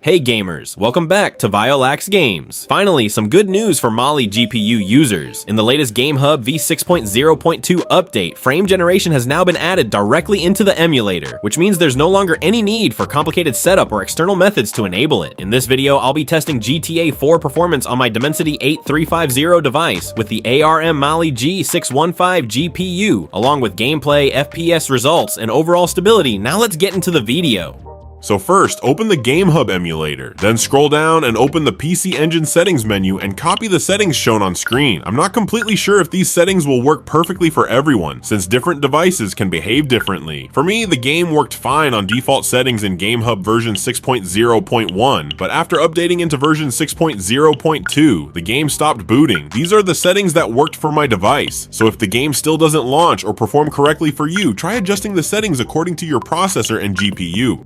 Hey gamers, welcome back to Violax Games. Finally, some good news for Mali GPU users. In the latest GameHub v6.0.2 update, frame generation has now been added directly into the emulator, which means there's no longer any need for complicated setup or external methods to enable it. In this video, I'll be testing GTA 4 performance on my Dimensity 8350 device with the ARM Mali-G615 GPU, along with gameplay, FPS results, and overall stability. Now let's get into the video. So first, open the Game Hub Emulator, then scroll down and open the PC Engine settings menu and copy the settings shown on screen. I'm not completely sure if these settings will work perfectly for everyone, since different devices can behave differently. For me, the game worked fine on default settings in Game Hub version 6.0.1, but after updating into version 6.0.2, the game stopped booting. These are the settings that worked for my device, so if the game still doesn't launch or perform correctly for you, try adjusting the settings according to your processor and GPU.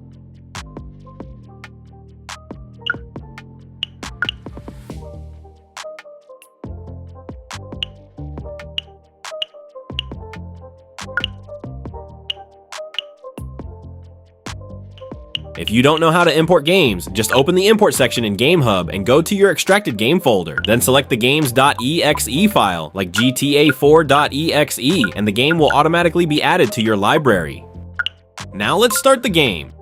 If you don't know how to import games, just open the import section in GameHub and go to your extracted game folder. Then select the games.exe file, like GTA4.exe, and the game will automatically be added to your library. Now let's start the game.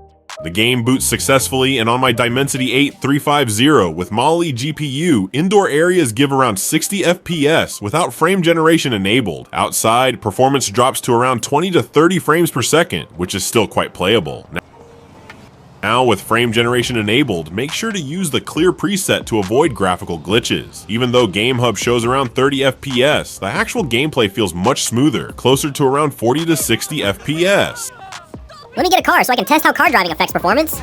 The game boots successfully, and on my Dimensity 8350 with Mali GPU, indoor areas give around 60 FPS without frame generation enabled. Outside, performance drops to around 20 to 30 frames per second, which is still quite playable. Now with frame generation enabled, make sure to use the clear preset to avoid graphical glitches. Even though GameHub shows around 30 FPS, the actual gameplay feels much smoother, closer to around 40 to 60 FPS. Let me get a car so I can test how car driving affects performance.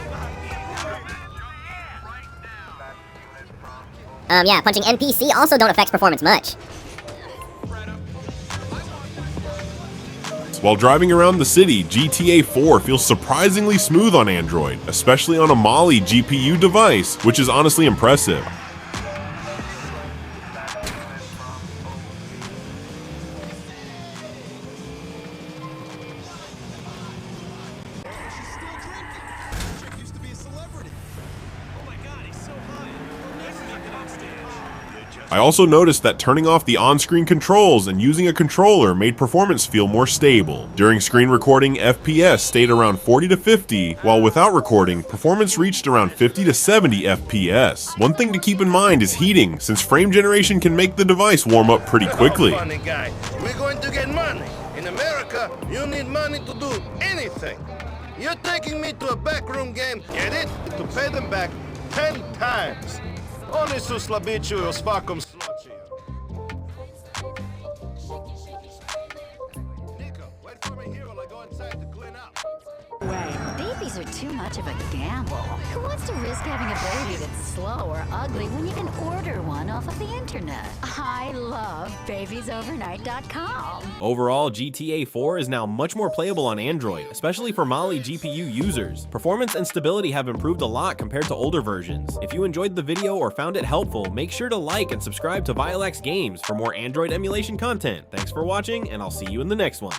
Yeah, punching NPC also don't affect performance much. While driving around the city, GTA 4 feels surprisingly smooth on Android, especially on a Mali GPU device, which is honestly impressive. I also noticed that turning off the on-screen controls and using a controller made performance feel more stable. During screen recording, FPS stayed around 40 to 50, while without recording, performance reached around 50 to 70 FPS. One thing to keep in mind is heating, since frame generation can make the device warm up pretty quickly. Funny guy. We're going to get money. In America, you need money to do anything. You're taking me to a backroom game, get it? To pay them back 10 times. Oni su slabići u svakom slučaju. Nico, wait for me here while I go inside to clean up. Wait, babies are too much of a gamble. Who wants to risk having a baby that's slow or ugly when you can order one off of the internet? I love babiesovernight.com. Overall, GTA 4 is now much more playable on Android, especially for Mali GPU users. Performance and stability have improved a lot compared to older versions. If you enjoyed the video or found it helpful, make sure to like and subscribe to Violax Games for more Android emulation content. Thanks for watching, and I'll see you in the next one.